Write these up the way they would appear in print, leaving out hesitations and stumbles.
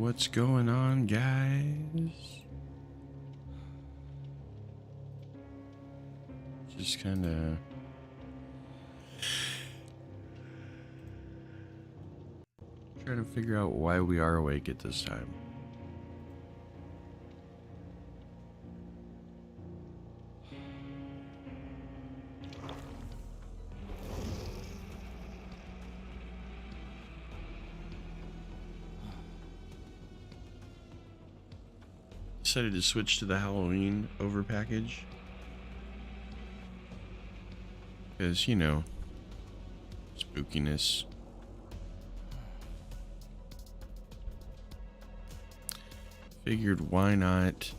what's going on, guys? Just kind of trying to figure out why we are awake at this time. Decided to switch to the Halloween over package because, you know, spookiness. Figured why not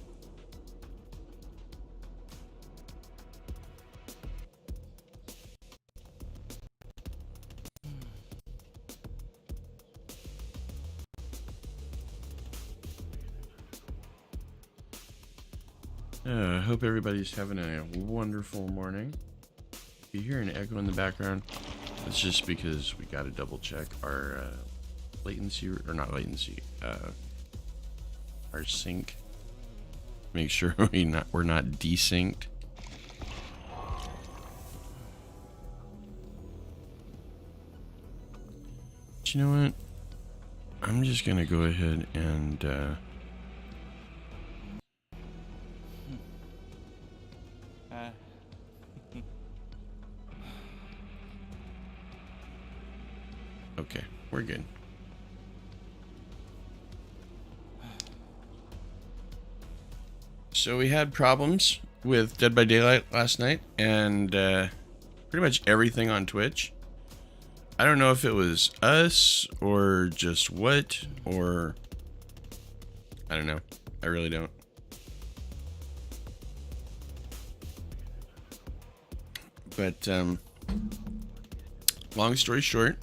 hope everybody's having a wonderful morning. If you hear an echo in the background, it's just because we got to double check our latency, or not latency, our sync. Make sure we're not desynced. But you know what? I'm just gonna go ahead and okay, we're good. So we had problems with Dead by Daylight last night, and pretty much everything on Twitch. I don't know if it was us or just what, or I don't know. I really don't. But long story short,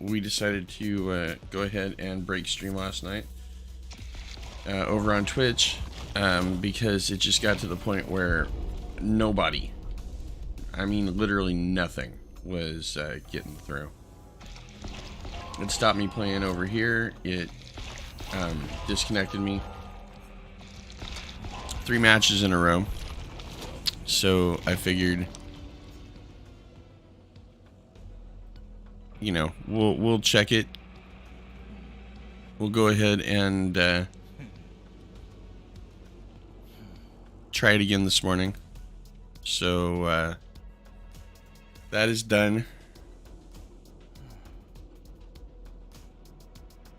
we decided to go ahead and break stream last night over on Twitch because it just got to the point where nobody, I mean literally nothing, was getting through. It stopped me playing over here. It disconnected me 3 matches in a row. So I figured, you know, we'll check it. We'll go ahead and try it again this morning. So that is done.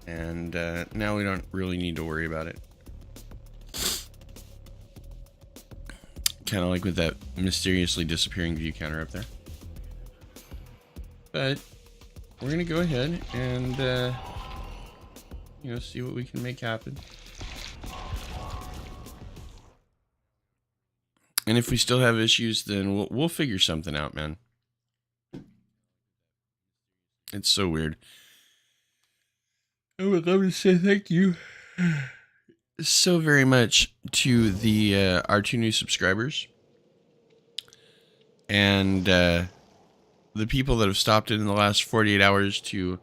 And now we don't really need to worry about it. Kind of like with that mysteriously disappearing view counter up there. But we're going to go ahead and, you know, see what we can make happen. And if we still have issues, then we'll figure something out, man. It's so weird. I would love to say thank you so very much to the our 2 new subscribers and the people that have stopped in the last 48 hours to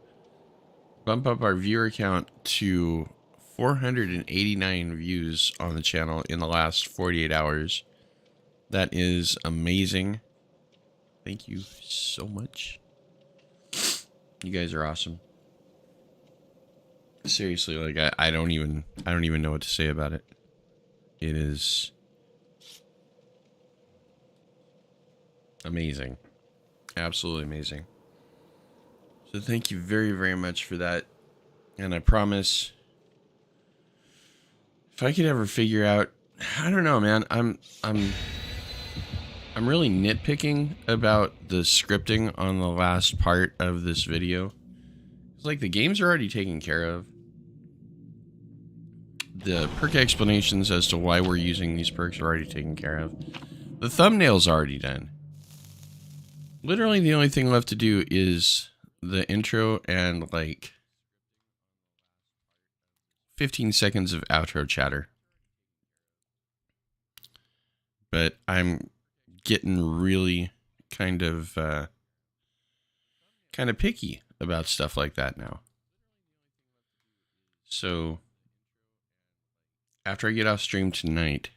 bump up our viewer count to 489 views on the channel in the last 48 hours. That is amazing. Thank you so much. You guys are awesome. Seriously, like I don't even know what to say about it. It is amazing. Absolutely amazing. So thank you very, very much for that. And I promise, if I could ever figure out, I don't know, man, I'm really nitpicking about the scripting on the last part of this video. It's like the games are already taken care of. The perk explanations as to why we're using these perks are already taken care of. The thumbnail's already done. Literally the only thing left to do is the intro and like 15 seconds of outro chatter. But I'm getting really kind of picky about stuff like that now. So after I get off stream tonight,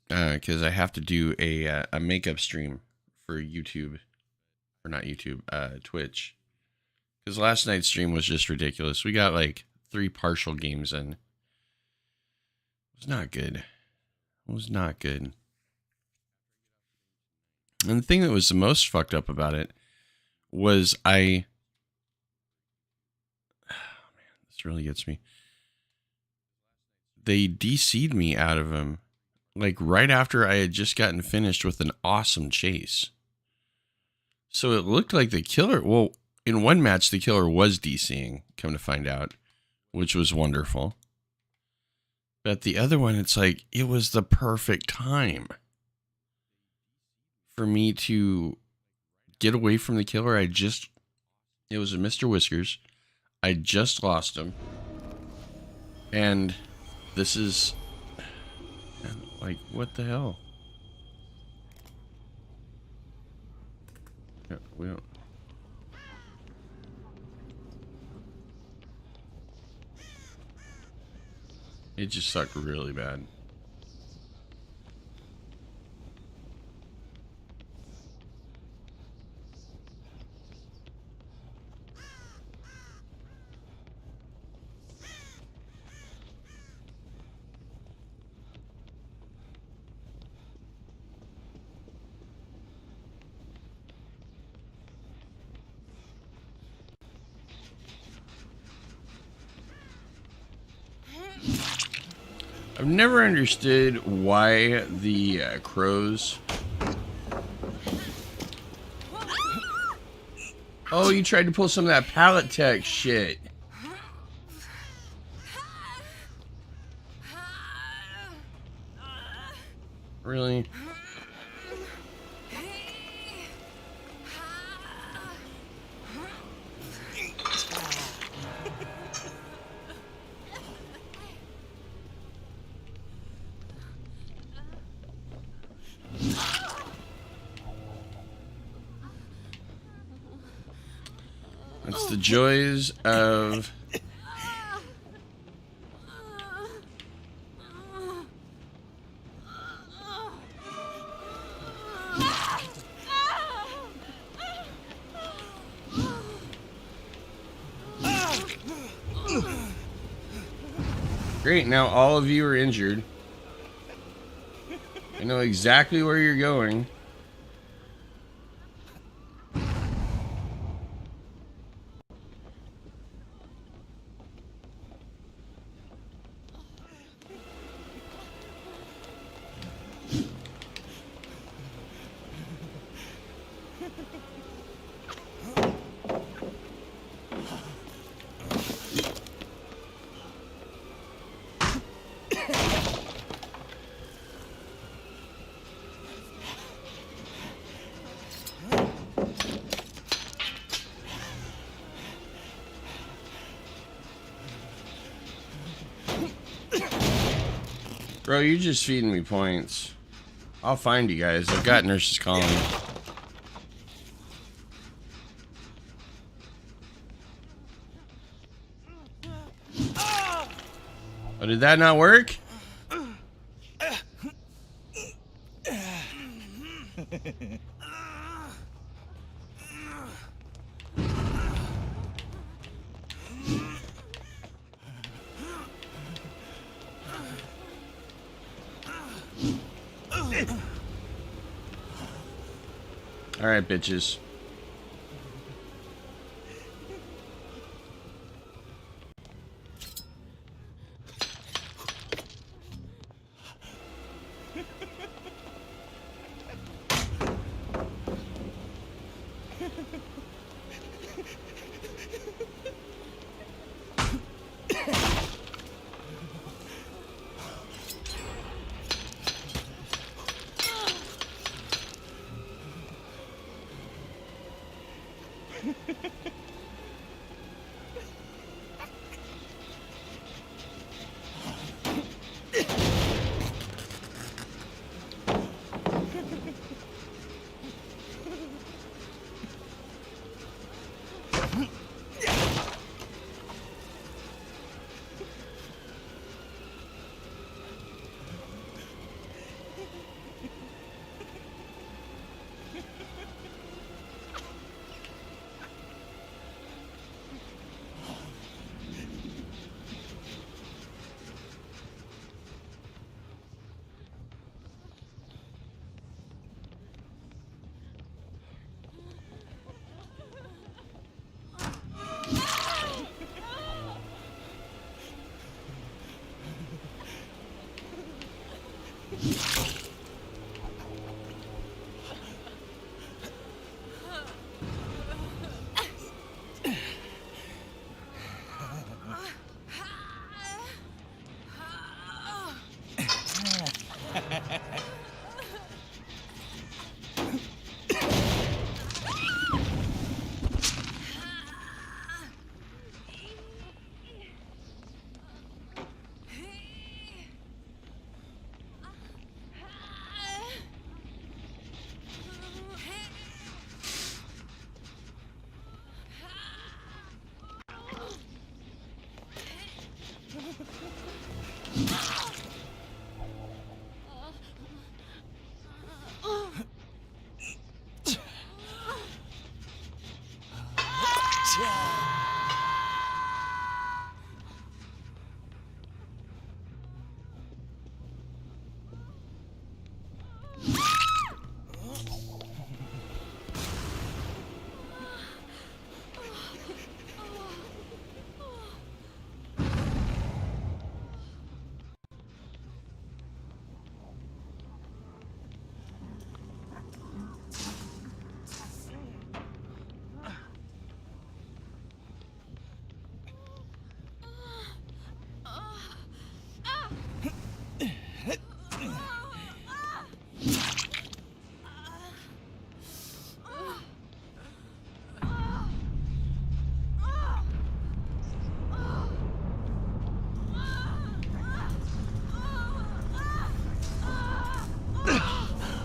because I have to do a makeup stream for YouTube, or not YouTube, Twitch. Because last night's stream was just ridiculous. We got like 3 partial games in. It was not good. It was not good. And the thing that was the most fucked up about it was oh man, this really gets me. They DC'd me out of him, like right after I had just gotten finished with an awesome chase. So it looked like the killer, well, in one match, the killer was DCing, come to find out, which was wonderful. But the other one, it's like, it was the perfect time for me to get away from the killer. It was a Mr. Whiskers. I just lost him. And this is, like, what the hell? Yeah, we don't. It just sucked really bad. I've never understood why the crows. Oh, you tried to pull some of that pallet tech shit. Really? That's the joys of great. Now all of you are injured. I know exactly where you're going. Bro, you're just feeding me points. I'll find you guys. I've got nurses calling. Oh, did that not work? All right, bitches.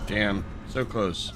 Damn, so close.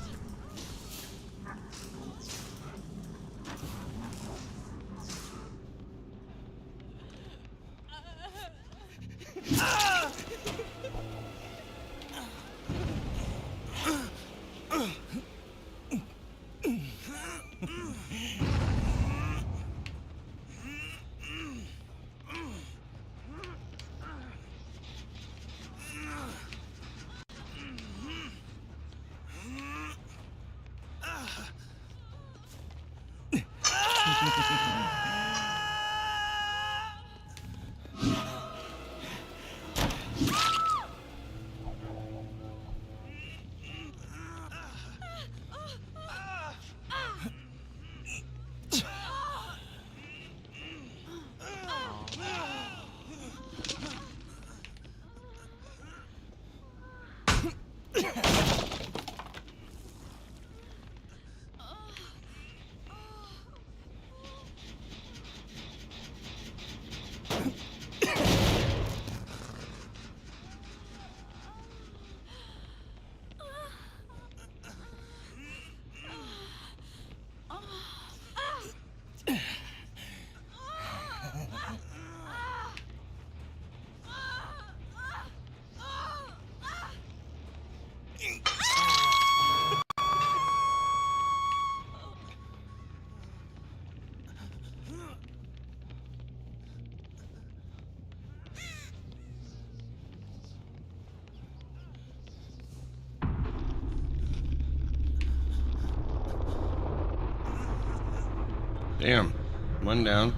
Damn, one down.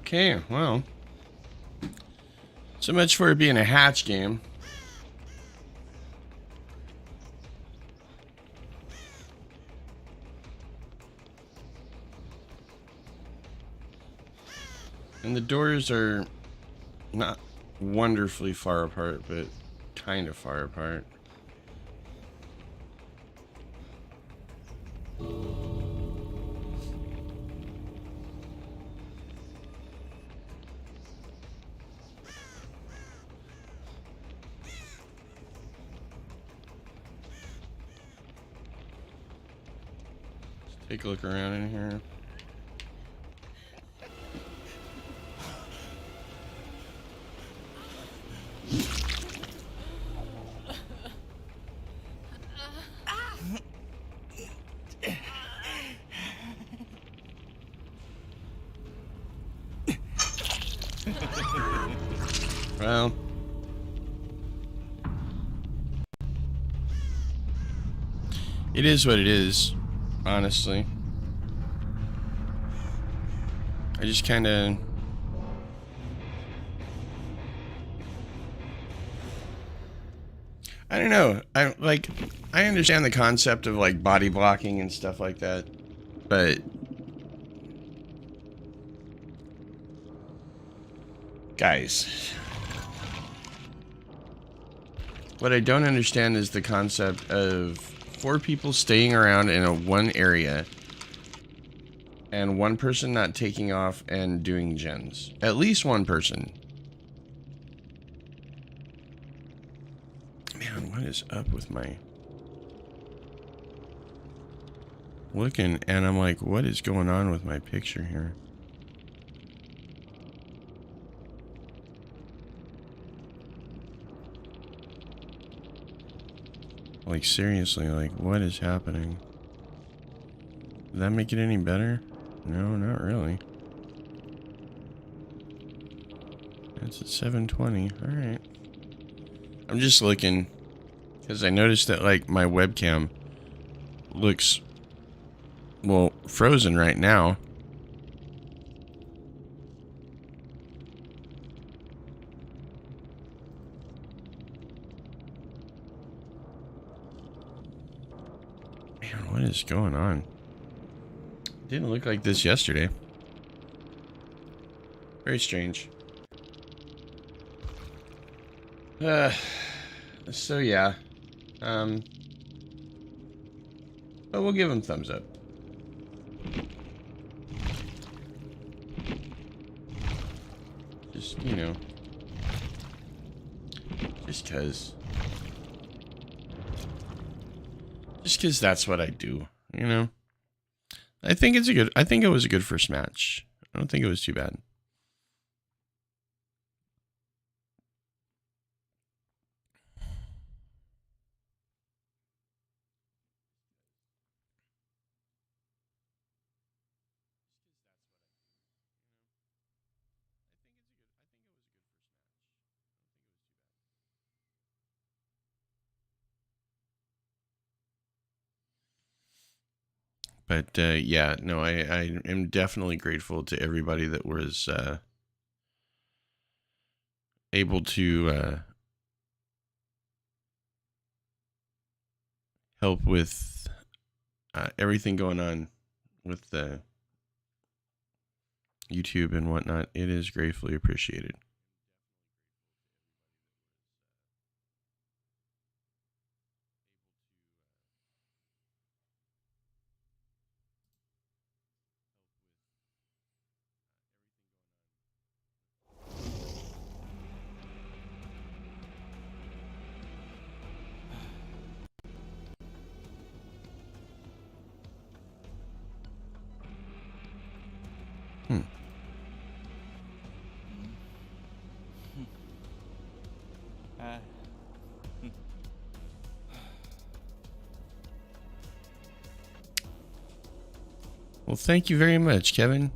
Okay, well, so much for it being a hatch game. And the doors are not wonderfully far apart, but kind of far apart. Take a look around in here. Well, it is what it is, honestly. I just kind of... I don't know. I understand the concept of like body blocking and stuff like that, but guys, what I don't understand is the concept of 4 people staying around in a one area and one person not taking off and doing gens. At least one person. Man, what is up with my... looking, and I'm like, what is going on with my picture here? Like, seriously, like, what is happening? Did that make it any better? No, not really. It's at 720. Alright. I'm just looking, because I noticed that, like, my webcam looks, well, frozen right now. Man, what is going on? Didn't look like this yesterday. Very strange. So yeah. But we'll give him thumbs up. Just, you know. Just 'cause that's what I do, you know? I think it was a good first match. I don't think it was too bad. But yeah, no, I am definitely grateful to everybody that was able to help with everything going on with the YouTube and whatnot. It is gratefully appreciated. Well, thank you very much, Kevin.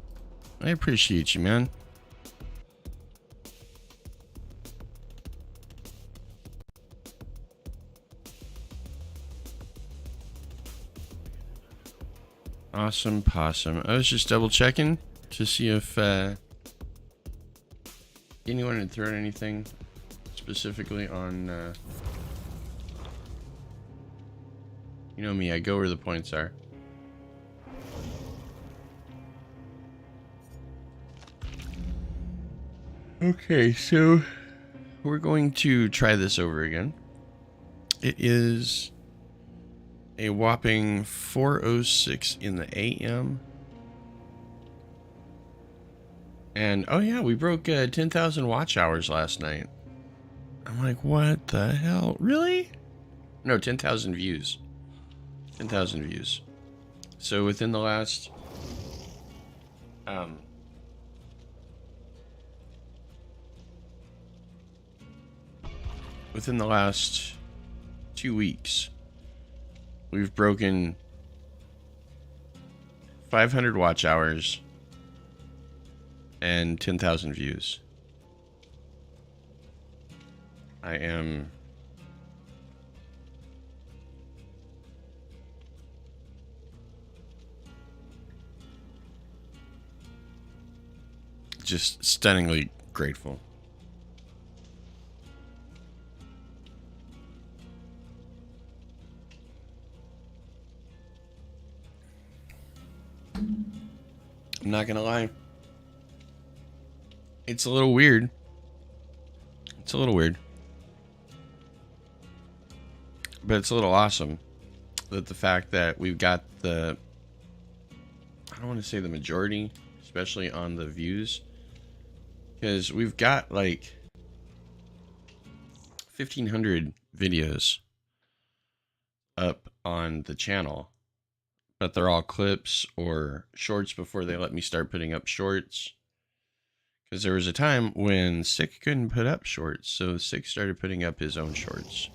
I appreciate you, man. Awesome possum. I was just double checking to see if anyone had thrown anything specifically on you know me, I go where the points are. Okay, so we're going to try this over again. It is a whopping 4:06 in the AM. And oh yeah, we broke 10,000 watch hours last night. I'm like, what the hell? Really? No, 10,000 views. 10,000 views. So within the last within the last 2 weeks, we've broken 500 watch hours and 10,000 views. I am just stunningly grateful. I'm not gonna lie. It's a little weird. It's a little weird. But it's a little awesome that the fact that we've got the, I don't want to say the majority, especially on the views, because we've got like 1,500 videos up on the channel, but they're all clips or shorts before they let me start putting up shorts. Because there was a time when Sick couldn't put up shorts, so Sick started putting up his own shorts.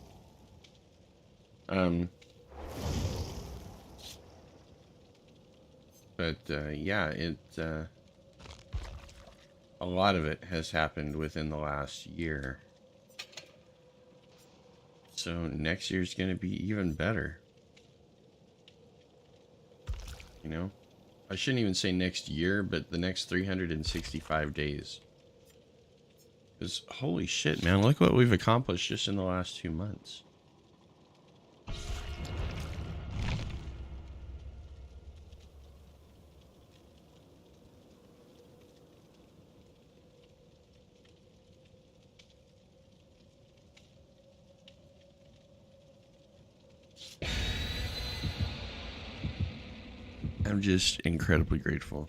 Yeah, a lot of it has happened within the last year. So next year's going to be even better. You know? I shouldn't even say next year, but the next 365 days. Because holy shit, man, look what we've accomplished just in the last 2 months. I'm just incredibly grateful.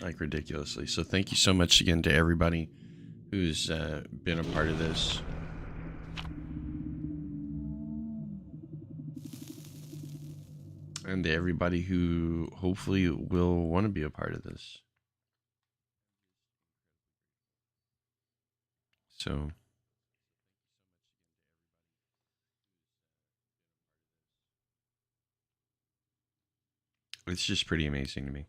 Like ridiculously. So thank you so much again to everybody who's been a part of this. And to everybody who hopefully will want to be a part of this. So it's just pretty amazing to me.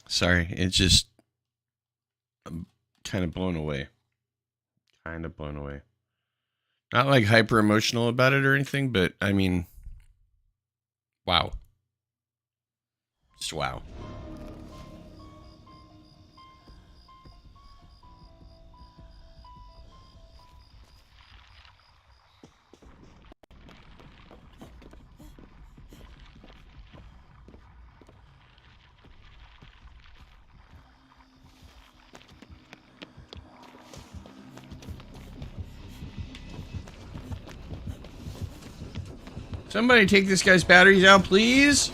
Sorry, it's just, I'm kind of blown away. Kind of blown away. Not like hyper emotional about it or anything, but I mean, wow. Just wow. Somebody take this guy's batteries out, please.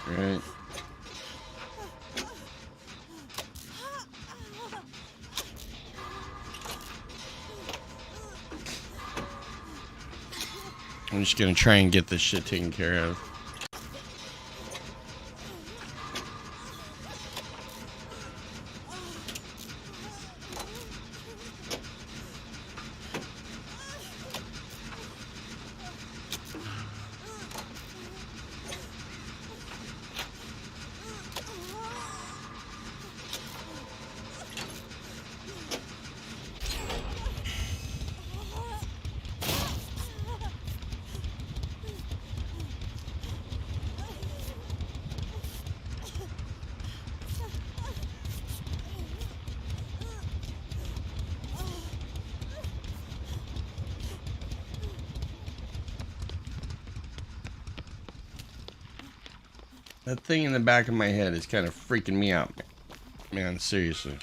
Right. I'm just gonna try and get this shit taken care of. That thing in the back of my head is kind of freaking me out, man. Seriously.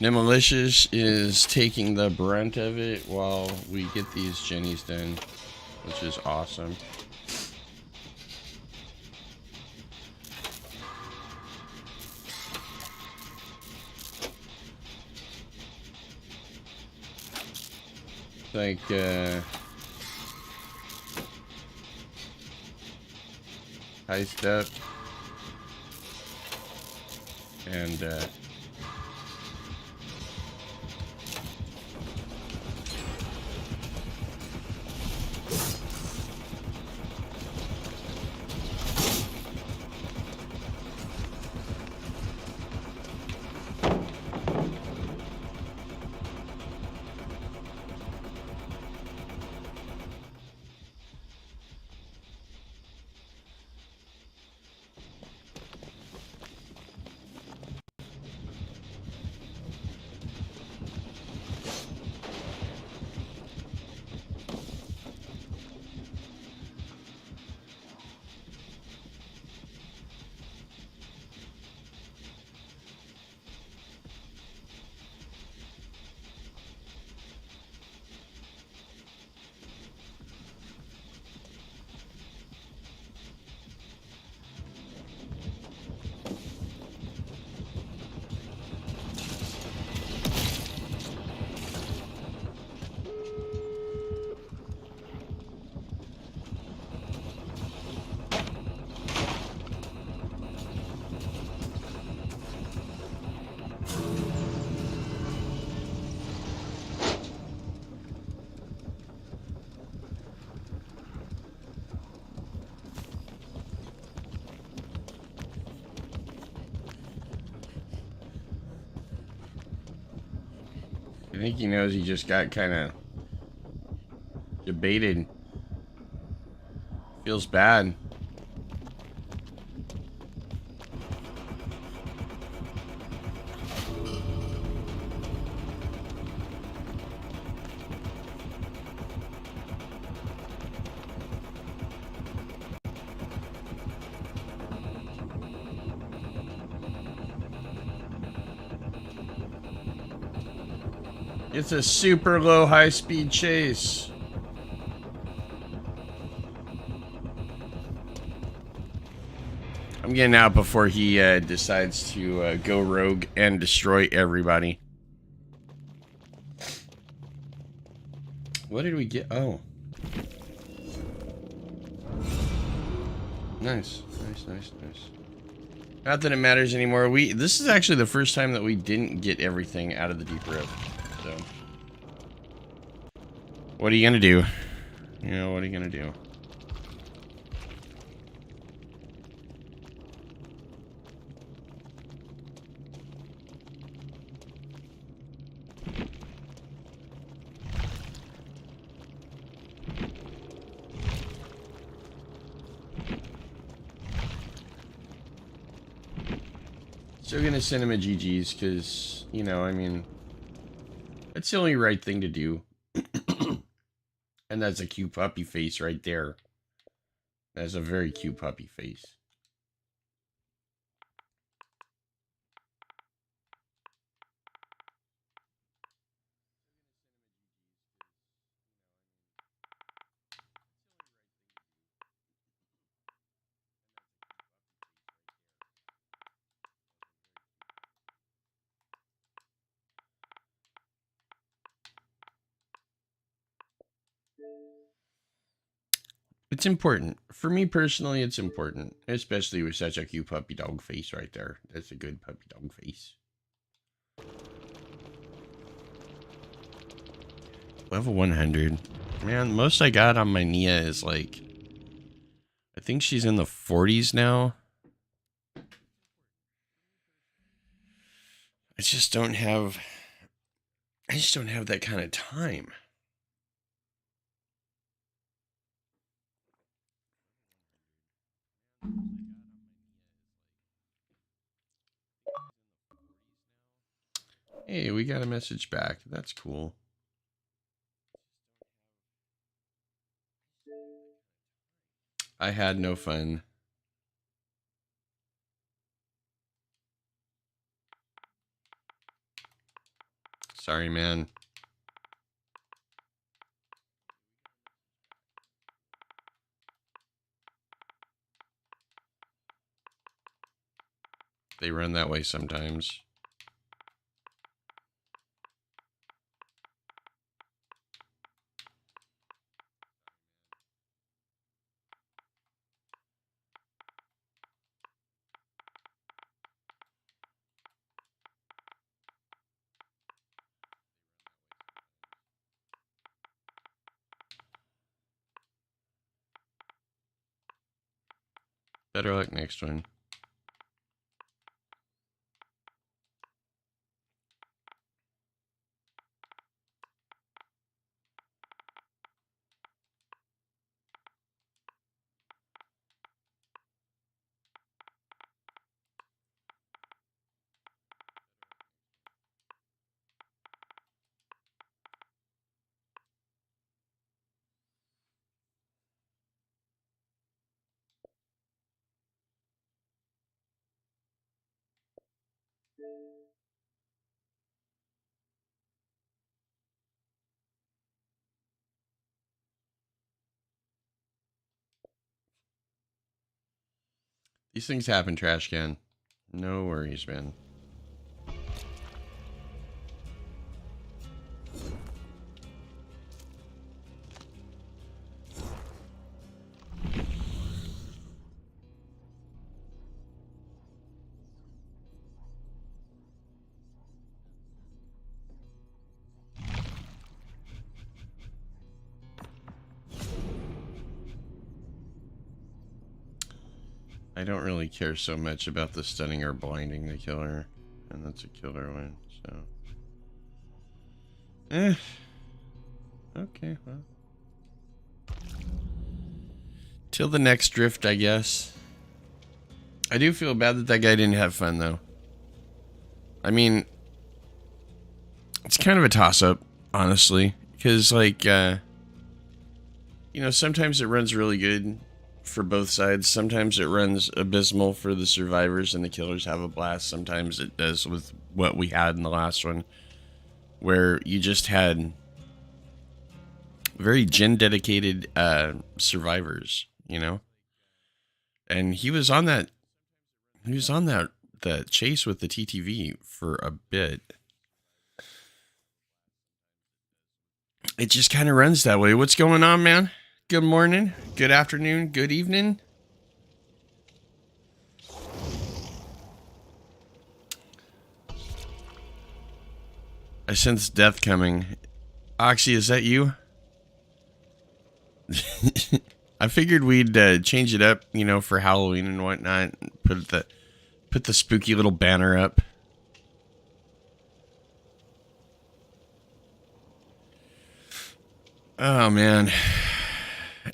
Nemalicious is taking the brunt of it while we get these jennies done, which is awesome. Like, high step and I think he knows he just got kind of debated. Feels bad. It's a super low high-speed chase. I'm getting out before he decides to go rogue and destroy everybody. What did we get? Oh. Nice. Nice. Not that it matters anymore. This is actually the first time that we didn't get everything out of the deep rift. So, what are you gonna do? You know, what are you gonna do? Still gonna send him a GG's because, you know, I mean, that's the only right thing to do. And that's a cute puppy face right there. That's a very cute puppy face. It's important. For me personally, it's important. Especially with such a cute puppy dog face right there. That's a good puppy dog face. Level 100. Man, most I got on my Nia is like... I think she's in the 40s now. I just don't have that kind of time. Hey, we got a message back. That's cool. I had no fun. Sorry, man. They run that way sometimes. Better luck next one. These things happen, trash can. No worries, man. I don't really care so much about the stunning or blinding the killer. And that's a killer one, so. Okay, well. Till the next drift, I guess. I do feel bad that guy didn't have fun, though. I mean, it's kind of a toss-up, honestly. Because, like, you know, sometimes it runs really good for both sides. Sometimes it runs abysmal for the survivors and the killers have a blast. Sometimes it does with what we had in the last one, where you just had very gen-dedicated survivors, you know? And he was on that the chase with the TTV for a bit. It just kind of runs that way. What's going on, man? Good morning, good afternoon, good evening. I sense death coming. Oxy, is that you? I figured we'd change it up, you know, for Halloween and whatnot. Put the spooky little banner up. Oh, man.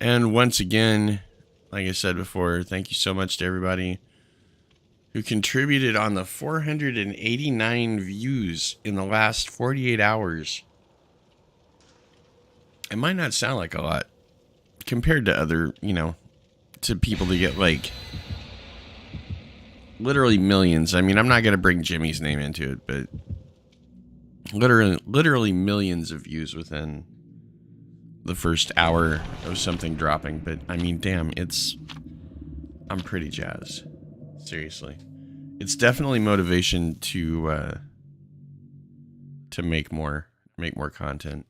And once again, like I said before, thank you so much to everybody who contributed on the 489 views in the last 48 hours. It might not sound like a lot compared to other, to people to get like literally millions. I mean, I'm not going to bring Jimmy's name into it, but literally millions of views within the first hour of something dropping. But I mean, damn, I'm pretty jazzed. Seriously. It's definitely motivation to make more content.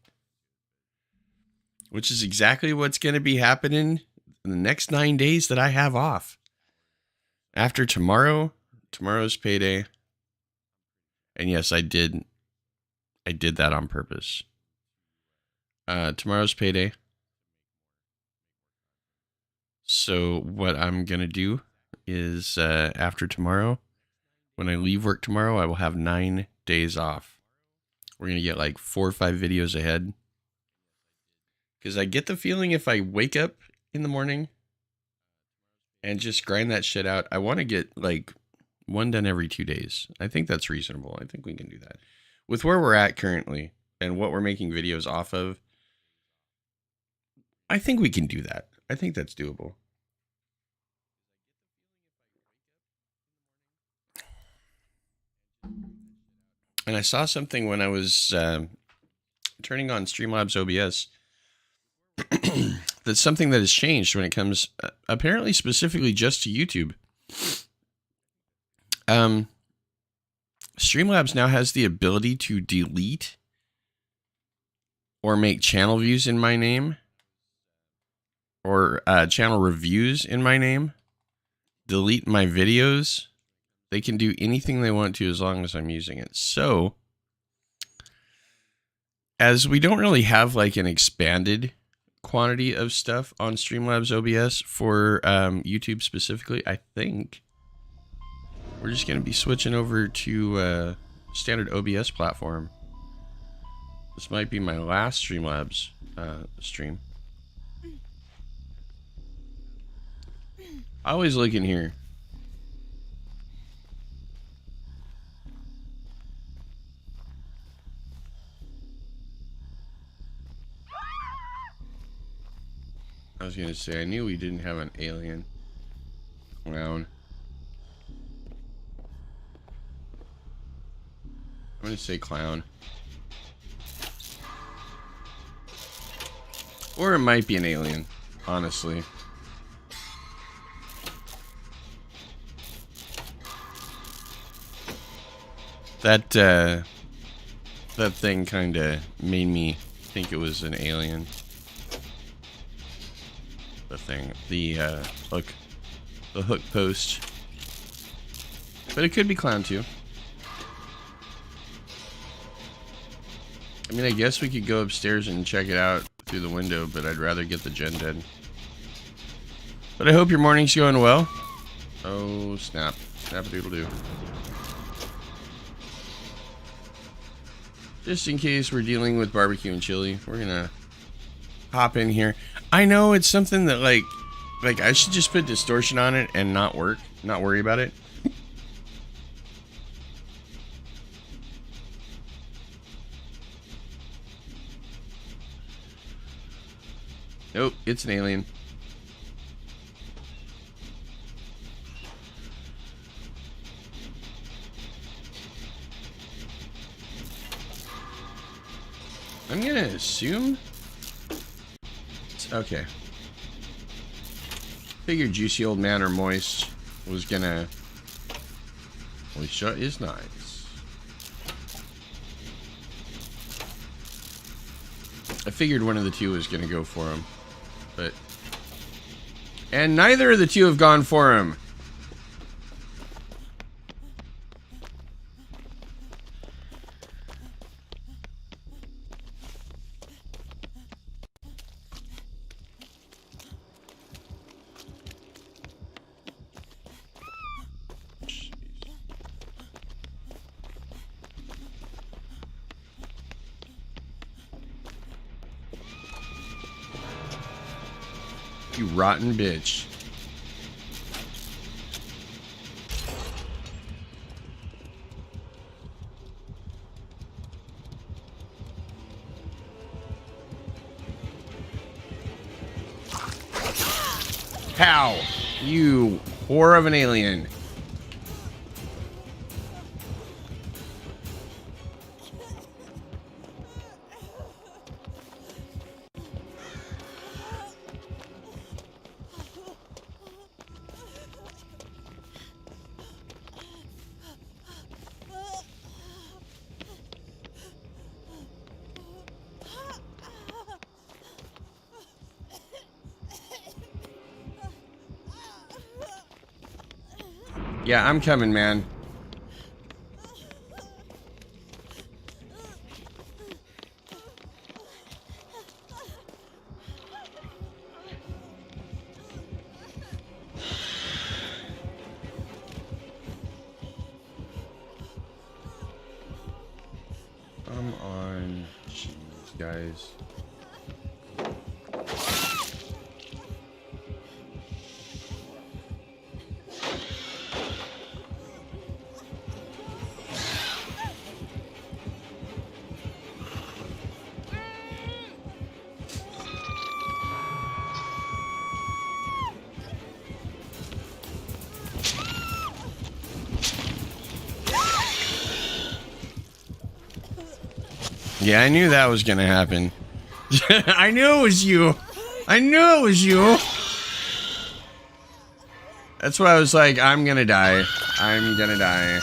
Which is exactly what's going to be happening in the next 9 days that I have off. After tomorrow's payday. And yes, I did that on purpose. Tomorrow's payday. So what I'm going to do is after tomorrow, when I leave work tomorrow, I will have 9 days off. We're going to get like 4 or 5 videos ahead. Because I get the feeling if I wake up in the morning and just grind that shit out, I want to get like one done every 2 days. I think that's reasonable. I think we can do that. With where we're at currently and what we're making videos off of, I think we can do that. I think that's doable. And I saw something when I was turning on Streamlabs OBS. That's something that has changed when it comes apparently specifically just to YouTube. Streamlabs now has the ability to delete or make channel views in my name or channel reviews in my name, delete my videos. They can do anything they want to as long as I'm using it. So as we don't really have like an expanded quantity of stuff on Streamlabs OBS for YouTube specifically, I think we're just going to be switching over to standard OBS platform. This might be my last Streamlabs stream. I always look in here. I was gonna say, I knew we didn't have an alien clown. I'm gonna say clown. Or it might be an alien, honestly. That thing kinda made me think it was an alien. The thing, the hook post. But it could be clown too. I mean, I guess we could go upstairs and check it out through the window, but I'd rather get the gen dead. But I hope your morning's going well. Oh, snap. Snap-a-doodle-doo. Just in case we're dealing with barbecue and chili, we're gonna hop in here. I know it's something that like I should just put distortion on it and not worry about it. Nope, it's an alien. I'm gonna assume it's okay. Figured juicy old man or moist was gonna. Moisture is nice. I figured one of the two was gonna go for him, but and neither of the two have gone for him. You rotten bitch. Pow! You whore of an alien. Yeah, I'm coming, man. Come on. Jeez, guys. Yeah, I knew that was gonna happen. I knew it was you. I knew it was you. That's why I was like, I'm gonna die. I'm gonna die.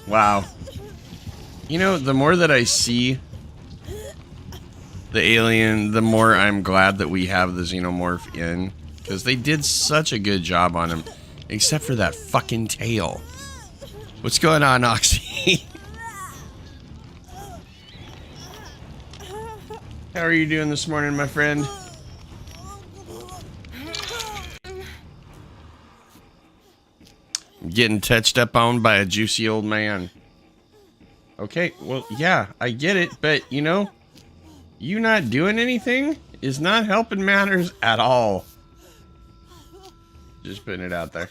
Wow. You know, the more that I see the alien, the more I'm glad that we have the xenomorph in. Because they did such a good job on him. Except for that fucking tail. What's going on, Oxy? How are you doing this morning, my friend? I'm getting touched up on by a juicy old man. Okay, well, yeah, I get it, but, you know, you not doing anything is not helping matters at all. Just putting it out there.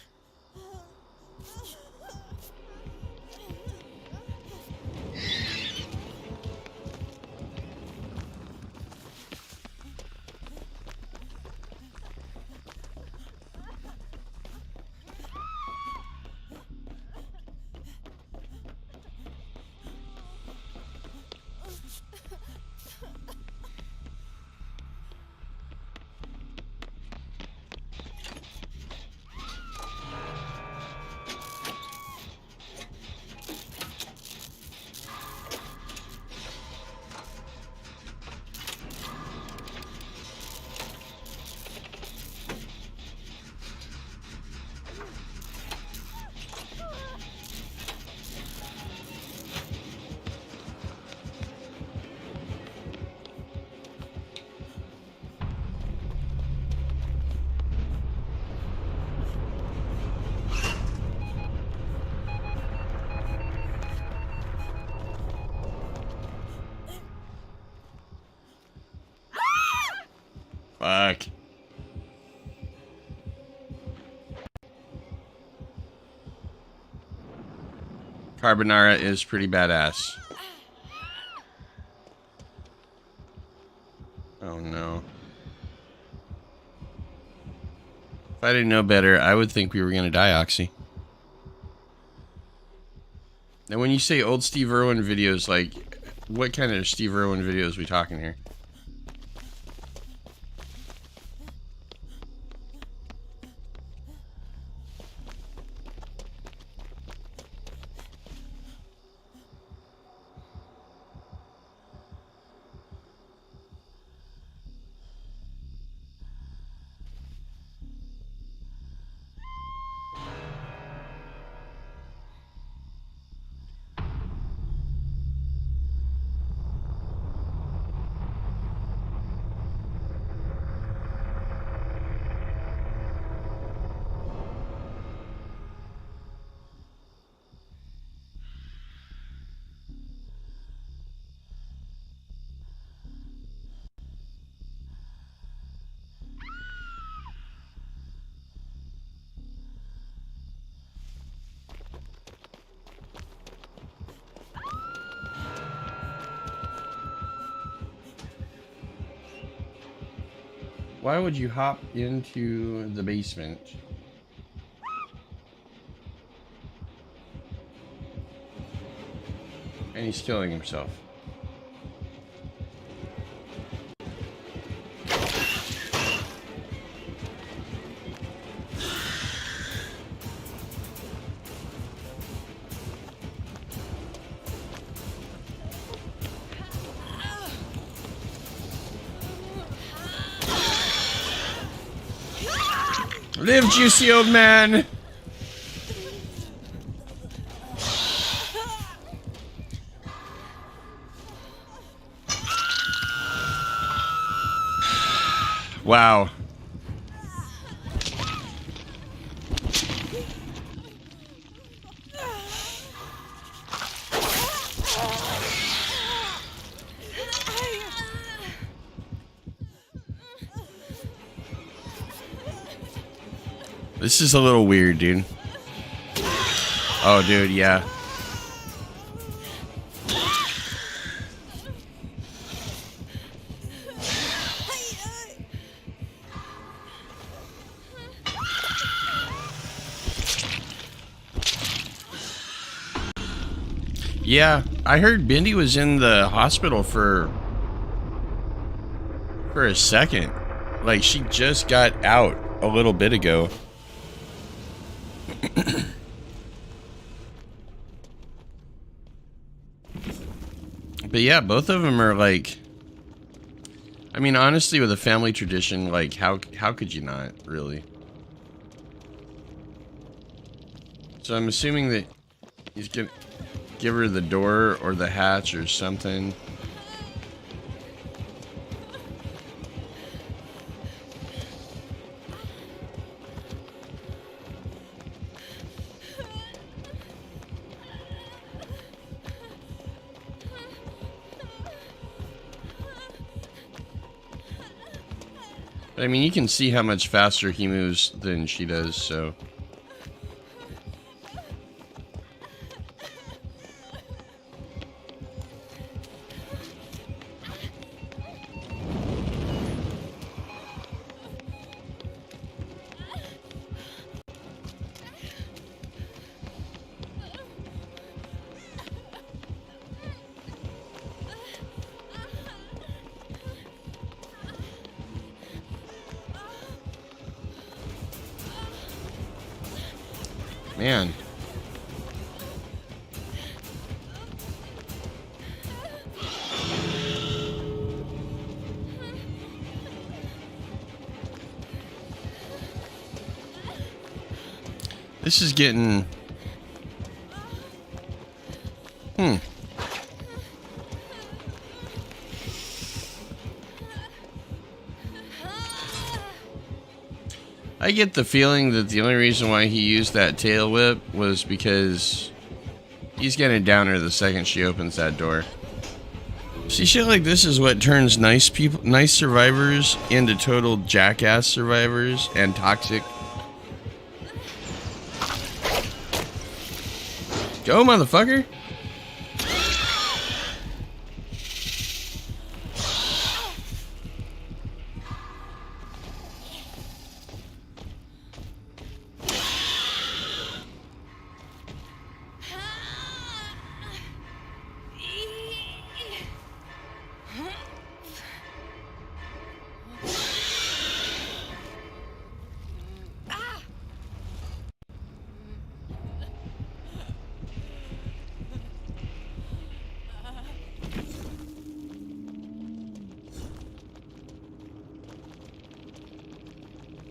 Fuck. Carbonara is pretty badass. Oh no. If I didn't know better, I would think we were gonna die, Oxy. And when you say old Steve Irwin videos, like, what kind of Steve Irwin videos are we talking here? Why would you hop into the basement? And he's killing himself. Live, juicy old man! Wow. This is a little weird, dude. Oh, dude, yeah. Yeah, I heard Bindi was in the hospital for a second. Like, she just got out a little bit ago. But yeah, both of them are like, I mean, honestly, with a family tradition, like, how could you not, really? So I'm assuming that he's gonna give her the door or the hatch or something. I mean, you can see how much faster he moves than she does, so. Man. This is getting... I get the feeling that the only reason why he used that tail whip was because he's gonna down her the second she opens that door. See, shit like this is what turns nice people, nice survivors into total jackass survivors and toxic. Go, motherfucker!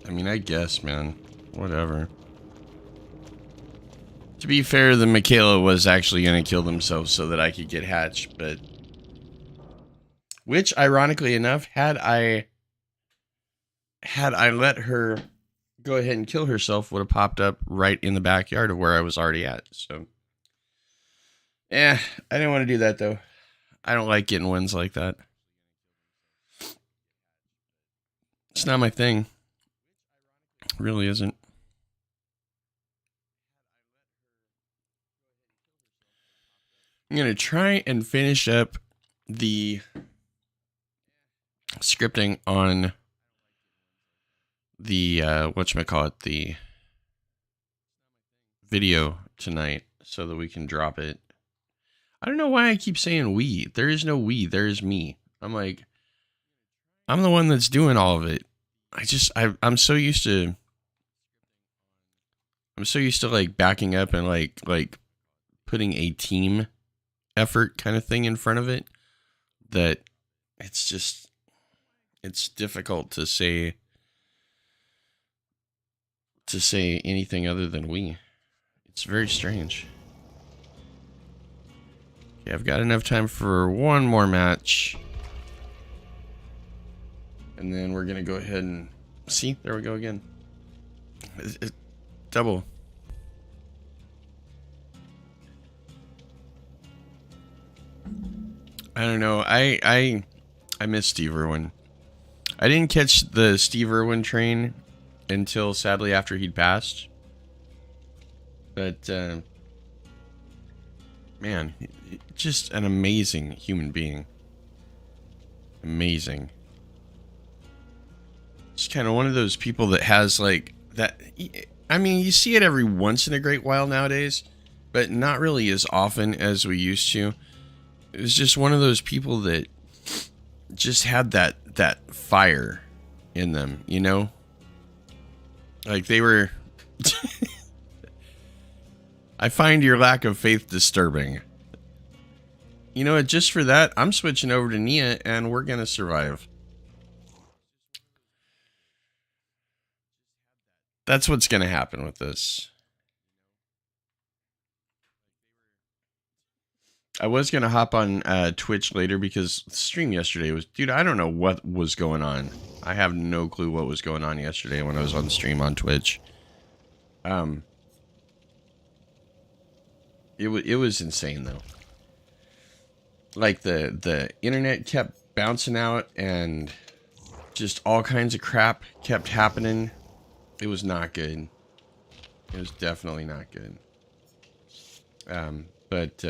I mean, I guess, man. Whatever. To be fair, the Michaela was actually going to kill themselves so that I could get Hatch, but... Which, ironically enough, had I let her go ahead and kill herself, would have popped up right in the backyard of where I was already at, so... I didn't want to do that, though. I don't like getting wins like that. It's not my thing. It really isn't. I'm going to try and finish up the scripting on the whatchamacallit, the video tonight so that we can drop it. I don't know why I keep saying we. There is no we, there is me. I'm the one that's doing all of it. I'm so used to like backing up and like putting a team effort kind of thing in front of it that it's difficult to say anything other than we. It's very strange. Okay, I've got enough time for one more match. And then we're going to go ahead and see. There we go again. Double. I don't know. I miss Steve Irwin. I didn't catch the Steve Irwin train until sadly after he'd passed. But man, just an amazing human being. Amazing. Just kind of one of those people that has like that. I mean, you see it every once in a great while nowadays, but not really as often as we used to. It was just one of those people that just had that fire in them, you know? Like they were... I find your lack of faith disturbing. You know what? Just for that, I'm switching over to Nia and we're going to survive. That's what's going to happen with this. I was going to hop on Twitch later because the stream yesterday was... Dude, I don't know what was going on. I have no clue what was going on yesterday when I was on stream on Twitch. It was insane, though. Like, the internet kept bouncing out and just all kinds of crap kept happening. It was not good. It was definitely not good. But...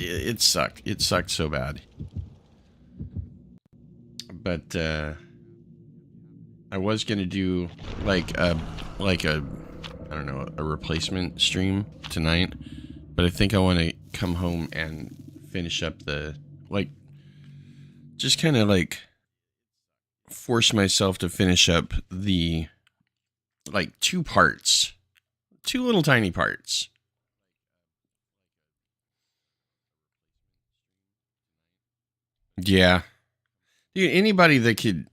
it sucked. It sucked so bad. But I was gonna do like a I don't know, a replacement stream tonight, but I think I want to come home and finish up the just kind of like force myself to finish up the two parts, two little tiny parts. Yeah. Dude, anybody that can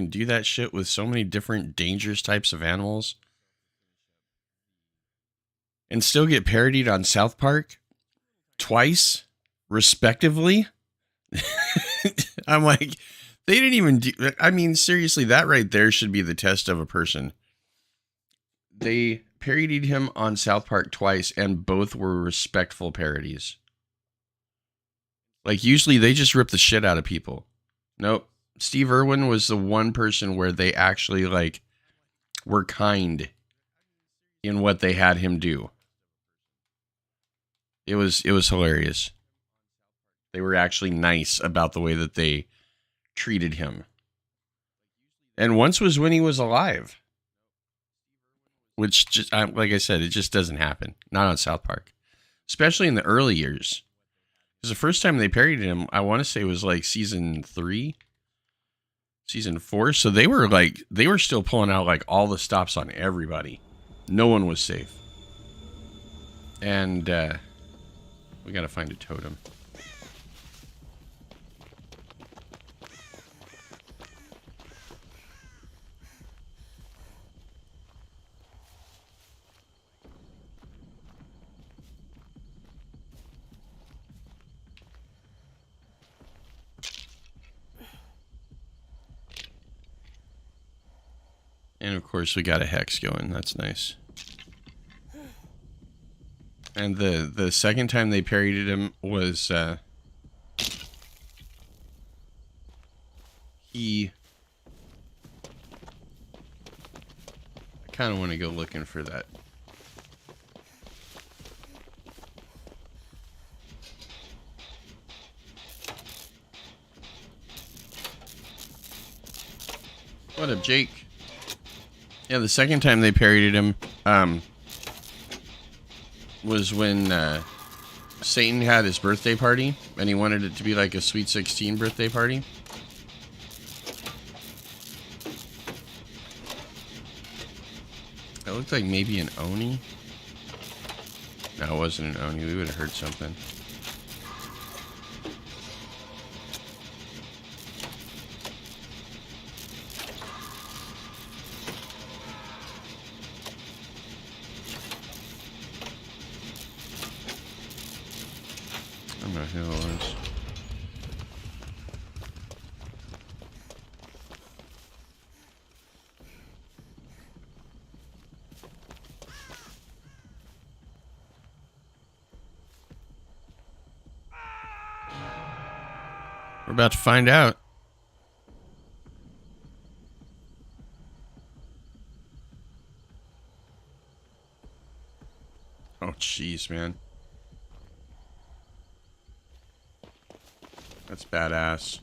do that shit with so many different dangerous types of animals and still get parodied on South Park twice, respectively. I'm like, they didn't even do... I mean, seriously, that right there should be the test of a person. They parodied him on South Park twice, and both were respectful parodies. Like, usually they just rip the shit out of people. Nope. Steve Irwin was the one person where they actually, were kind in what they had him do. It was hilarious. They were actually nice about the way that they treated him. And once was when he was alive. Which, just like I said, it just doesn't happen. Not on South Park. Especially in the early years. Because the first time they parodied him, I want to say was season 3, season 4. So they were still pulling out all the stops on everybody. No one was safe. And we got to find a totem. And of course we got a hex going. That's nice. And the second time they parodied him was I kind of want to go looking for that. What up, Jake? Yeah, the second time they parodied him, was when, Satan had his birthday party, and he wanted it to be like a Sweet 16 birthday party. It looked like maybe an Oni. No, it wasn't an Oni. We would have heard something. I don't know who it was. We're about to find out. Oh, jeez, man. That's badass.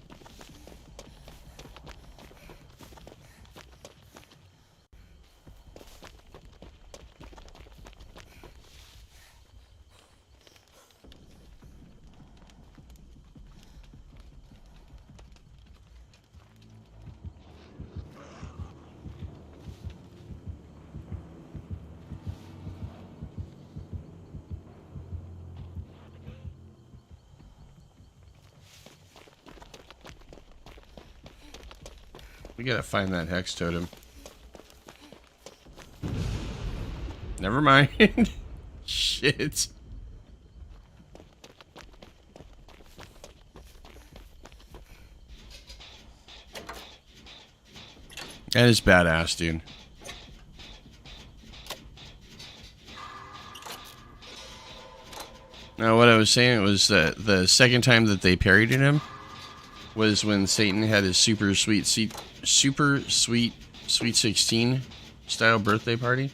We gotta find that hex totem. Never mind. Shit. That is badass, dude. Now, what I was saying was that the second time that they parodied him was when Satan had his super sweet Sweet 16 style birthday party,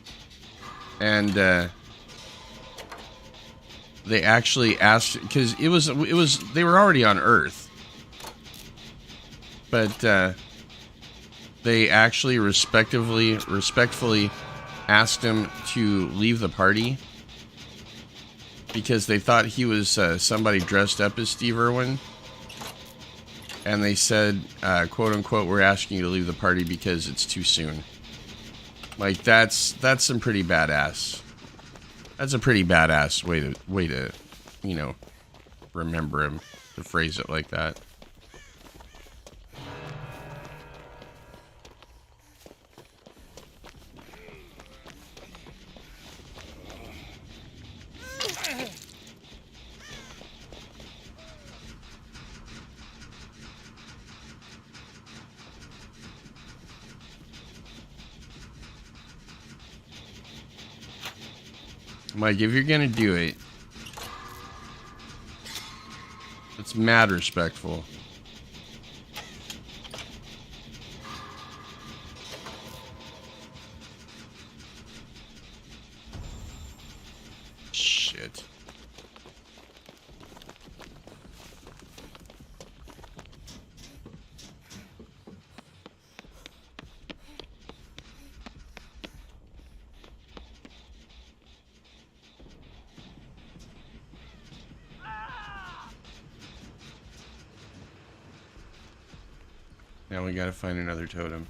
and they actually asked, because it was they were already on Earth, but they actually respectfully asked him to leave the party because they thought he was somebody dressed up as Steve Irwin. And they said, quote unquote, we're asking you to leave the party because it's too soon. Like, that's some pretty badass. That's a pretty badass way to, you know, remember him, to phrase it like that. Mike, if you're gonna do it, it's mad respectful. Shit. Now we gotta find another totem.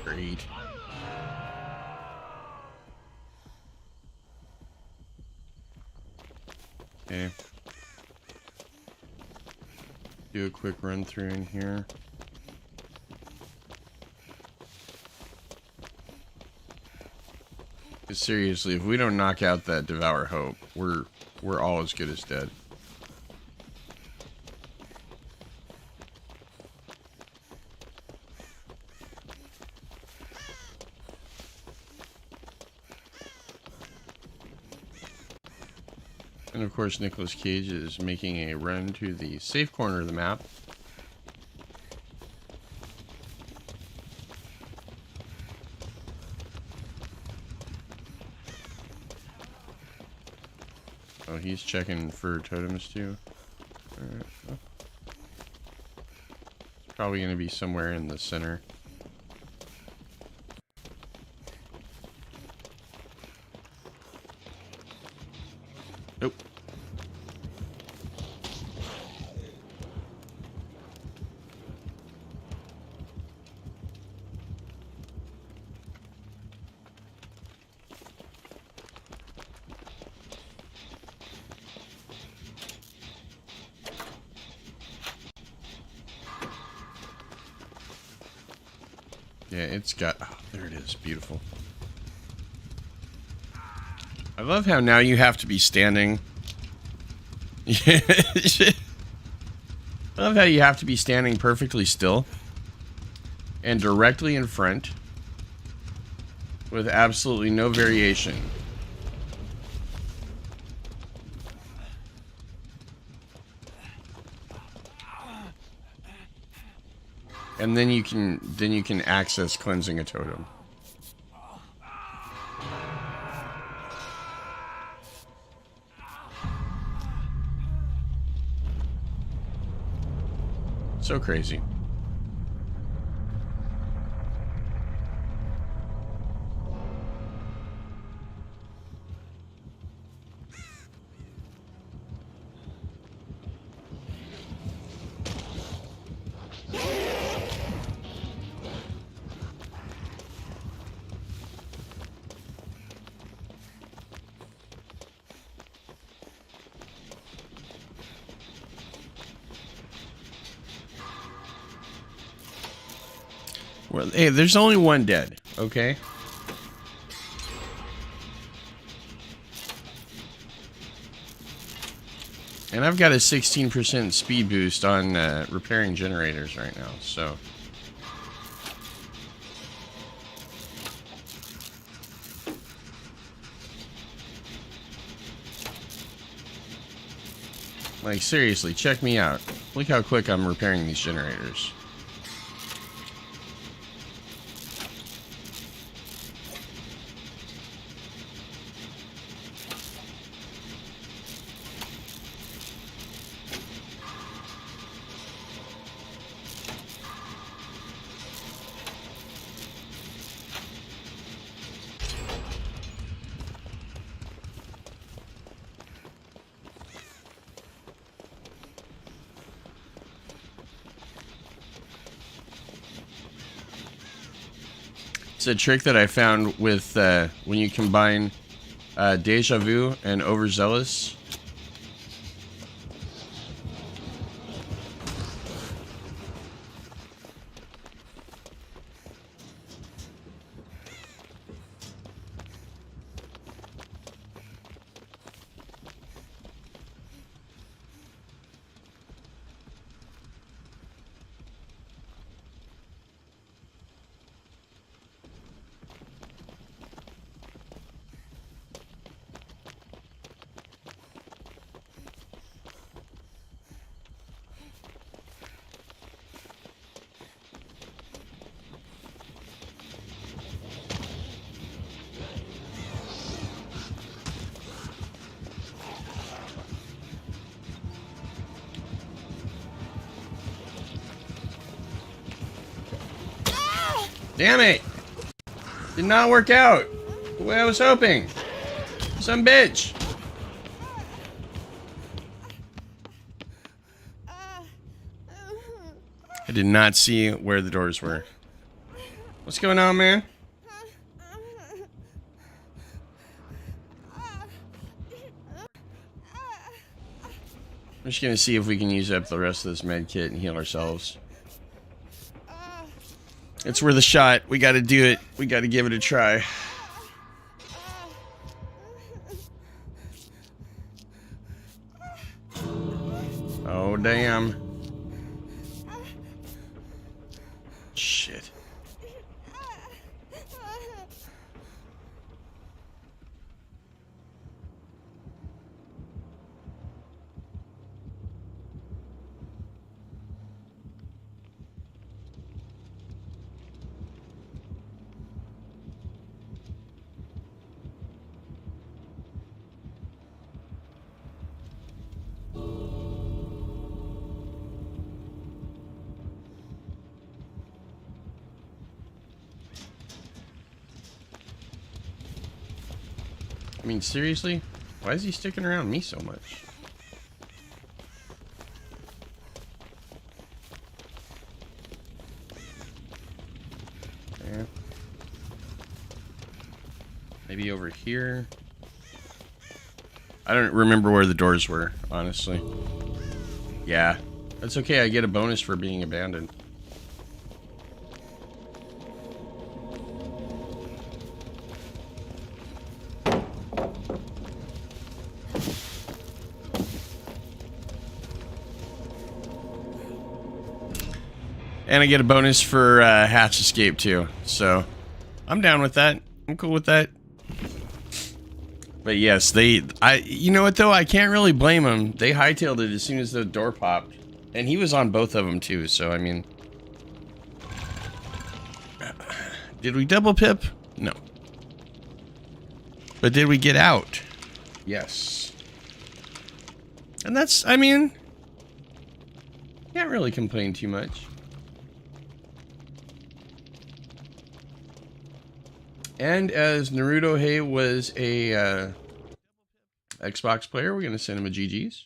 Great. Okay. Do a quick run through in here. Seriously, if we don't knock out that Devour Hope, we're all as good as dead. And of course, Nicolas Cage is making a run to the safe corner of the map. Oh, he's checking for totems too. It's probably going to be somewhere in the center. Nope. Yeah, it's got... Oh, there it is. Beautiful. I love how now you have to be standing. I love how you have to be standing perfectly still and directly in front with absolutely no variation. And then you can access cleansing a totem. So crazy. Well, hey, there's only one dead, okay? And I've got a 16% speed boost on repairing generators right now, so... Like, seriously, check me out. Look how quick I'm repairing these generators. It's a trick that I found with when you combine Deja Vu and Overzealous. Damn it! Did not work out the way I was hoping. Some bitch. I did not see where the doors were. What's going on, man? I'm just gonna see if we can use up the rest of this med kit and heal ourselves. It's worth a shot. We gotta do it. We gotta give it a try. Oh, damn. Shit. mean, seriously? Why is he sticking around me so much? There. Maybe over here. I don't remember where the doors were, honestly. Yeah. That's okay, I get a bonus for being abandoned. And I get a bonus for hatch escape too. So I'm down with that. I'm cool with that. But yes, you know what though? I can't really blame them. They hightailed it as soon as the door popped. And he was on both of them too, so I mean. Did we double pip? No. But did we get out? Yes. And that's, I mean, can't really complain too much. And as Naruto Hey was a Xbox player, we're going to send him a GG's.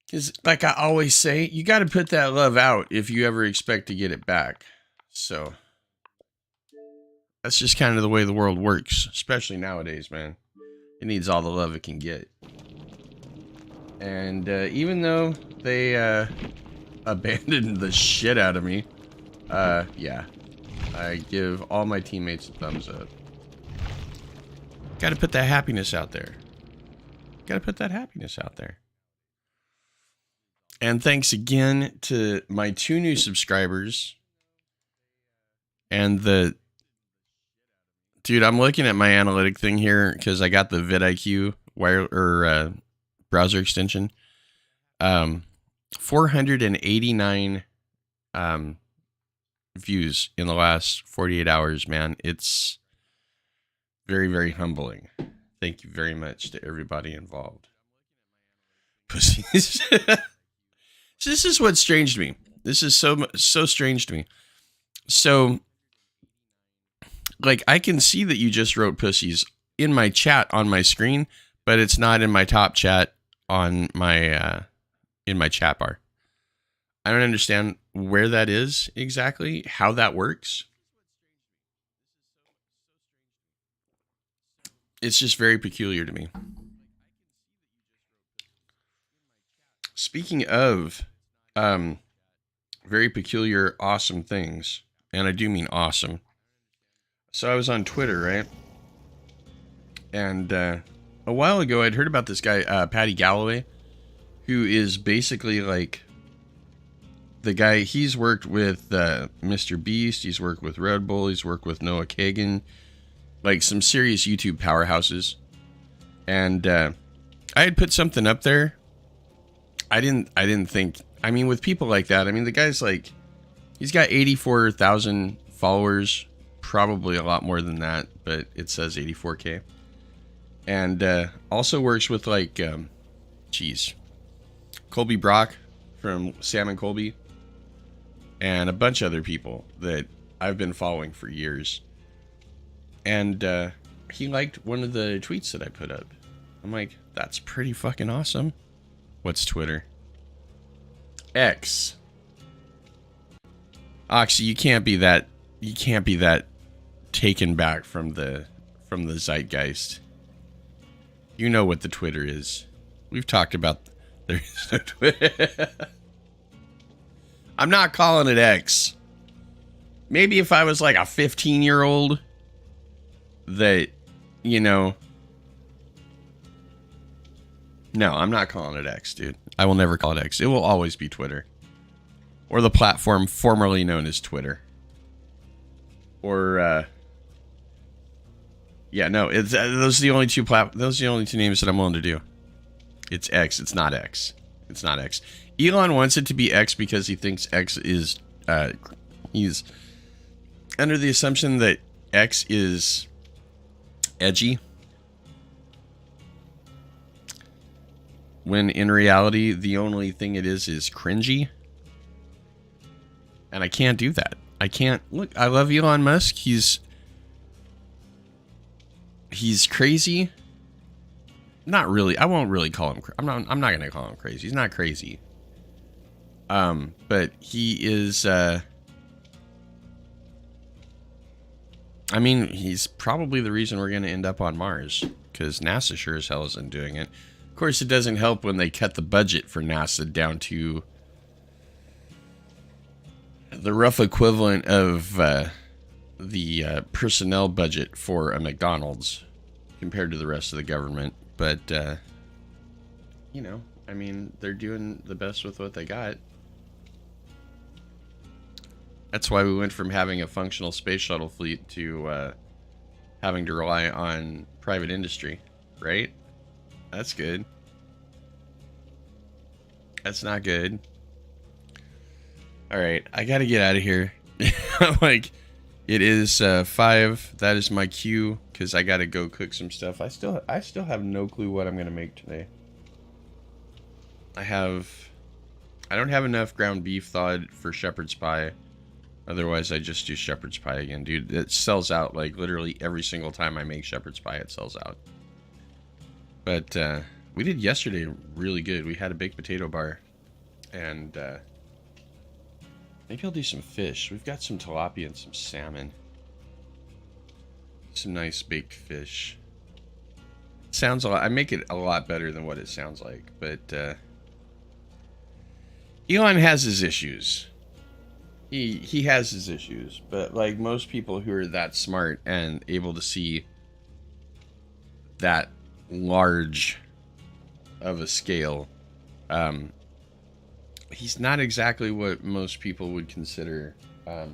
Because, like I always say, you got to put that love out if you ever expect to get it back. So, that's just kind of the way the world works, especially nowadays, man. It needs all the love it can get. And even though they abandoned the shit out of me, yeah. I give all my teammates a thumbs up. Gotta put that happiness out there. Gotta put that happiness out there. And thanks again to my 2 new subscribers. And the... Dude, I'm looking at my analytic thing here because I got the vidIQ browser extension. 489 views in the last 48 hours, man. It's very, very humbling. Thank you very much to everybody involved. Pussies. So this is what's strange to me. This is so strange to me. So, like, I can see that you just wrote pussies in my chat on my screen, but it's not in my top chat on my in my chat bar. I don't understand where that is exactly, how that works. It's just very peculiar to me. Speaking of very peculiar, awesome things, and I do mean awesome. So I was on Twitter, right? And a while ago, I'd heard about this guy, Paddy Galloway, who is basically like the guy. He's worked with Mr. Beast, he's worked with Red Bull, he's worked with Noah Kagan, like some serious YouTube powerhouses. And I had put something up there. I didn't think, I mean, with people like that, I mean, the guy's like, he's got 84,000 followers, probably a lot more than that, but it says 84K. And also works with like, Colby Brock from Sam and Colby, and a bunch of other people that I've been following for years. And he liked one of the tweets that I put up. I'm like, that's pretty fucking awesome. What's Twitter? X. Oxy, you can't be that taken back from the zeitgeist. You know what the Twitter is. We've talked about there's no Twitter. I'm not calling it X. Maybe if I was like a 15-year-old that, you know. No, I'm not calling it X, dude. I will never call it X. It will always be Twitter. Or the platform formerly known as Twitter. Or, yeah, no, it's those are the only two names that I'm willing to do. It's X. It's not X. It's not X. Elon wants it to be X because he thinks X is, he's under the assumption that X is edgy. When in reality, the only thing it is cringy. And I can't do that. I can't. Look, I love Elon Musk. He's he's crazy. Not really. I won't really call him. I'm not gonna call him crazy. He's not crazy. But he is. I mean, he's probably the reason we're gonna end up on Mars, because NASA sure as hell isn't doing it. Of course, it doesn't help when they cut the budget for NASA down to the rough equivalent of the personnel budget for a McDonald's compared to the rest of the government. But, you know, I mean, they're doing the best with what they got. That's why we went from having a functional space shuttle fleet to having to rely on private industry, right? That's good. That's not good. All right, I gotta get out of here. Like, it is 5. That is my cue, because I gotta go cook some stuff. I still have no clue what I'm gonna make today. I don't have enough ground beef thawed for shepherd's pie. Otherwise, I just do shepherd's pie again, dude. It sells out like literally every single time I make shepherd's pie. It sells out. But we did yesterday really good. We had a baked potato bar, and maybe I'll do some fish. We've got some tilapia and some salmon. Some nice baked fish. Sounds a lot. I make it a lot better than what it sounds like, but Elon has his issues. He has his issues, but like most people who are that smart and able to see that large of a scale, he's not exactly what most people would consider. How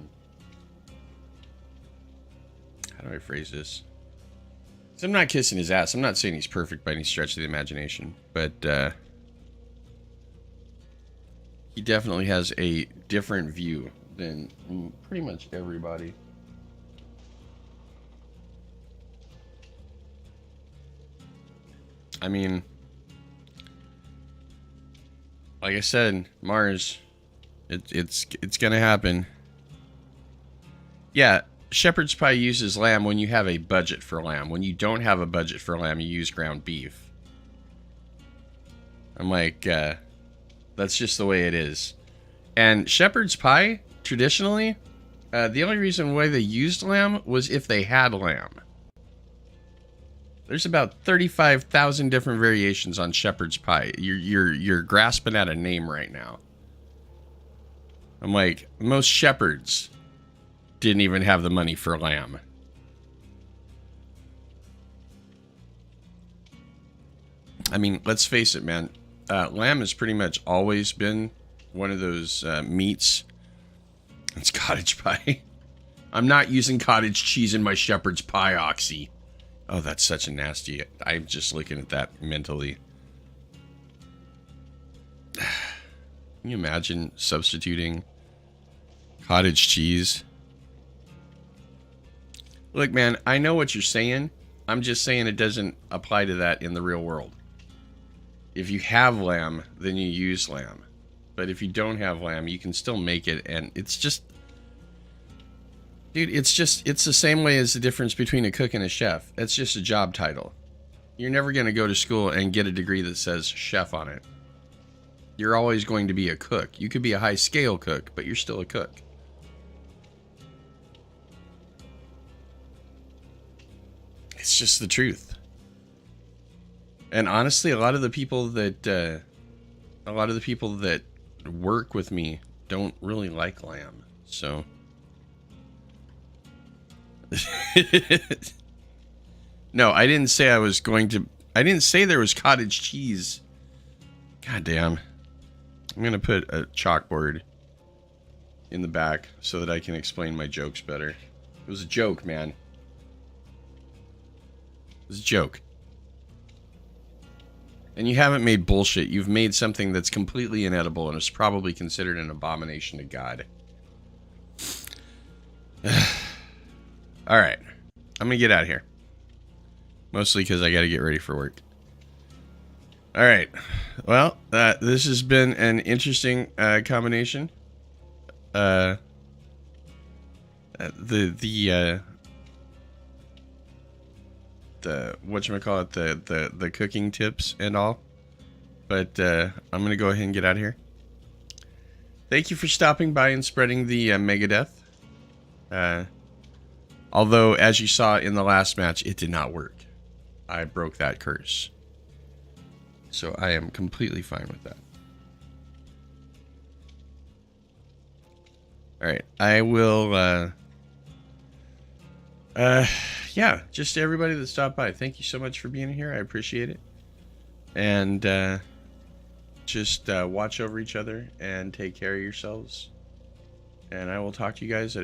do I phrase this? So I'm not kissing his ass. I'm not saying he's perfect by any stretch of the imagination, but he definitely has a different view than pretty much everybody. I mean, like I said, Mars, it's gonna happen. Yeah, shepherd's pie uses lamb when you have a budget for lamb. When you don't have a budget for lamb, you use ground beef. I'm like, that's just the way it is. And shepherd's pie, traditionally, the only reason why they used lamb was if they had lamb. There's about 35,000 different variations on shepherd's pie. You're grasping at a name right now. I'm like, most shepherds didn't even have the money for lamb. I mean, let's face it, man. Lamb has pretty much always been one of those meats. It's cottage pie. I'm not using cottage cheese in my shepherd's pie, Oxy. Oh, that's such a nasty... I'm just looking at that mentally. Can you imagine substituting cottage cheese? Look, man, I know what you're saying. I'm just saying it doesn't apply to that in the real world. If you have lamb, then you use lamb. But if you don't have lamb, you can still make it, and it's just... Dude, it's the same way as the difference between a cook and a chef. It's just a job title. You're never going to go to school and get a degree that says chef on it. You're always going to be a cook. You could be a high-scale cook, but you're still a cook. It's just the truth. And honestly, a lot of the people that work with me don't really like lamb. So... No, I didn't say I was going to... I didn't say there was cottage cheese. God damn. I'm going to put a chalkboard in the back so that I can explain my jokes better. It was a joke, man. It was a joke. And you haven't made bullshit. You've made something that's completely inedible and is probably considered an abomination to God. Alright. I'm going to get out of here. Mostly because I got to get ready for work. Alright. Well, this has been an interesting combination. whatchamacallit, the cooking tips and all. But I'm gonna go ahead and get out of here. Thank you for stopping by and spreading the Megadeth. Although, as you saw in the last match, it did not work. I broke that curse. So I am completely fine with that. Alright, I will, yeah, just to everybody that stopped by, thank you so much for being here. I appreciate it. And, just watch over each other and take care of yourselves. And I will talk to you guys at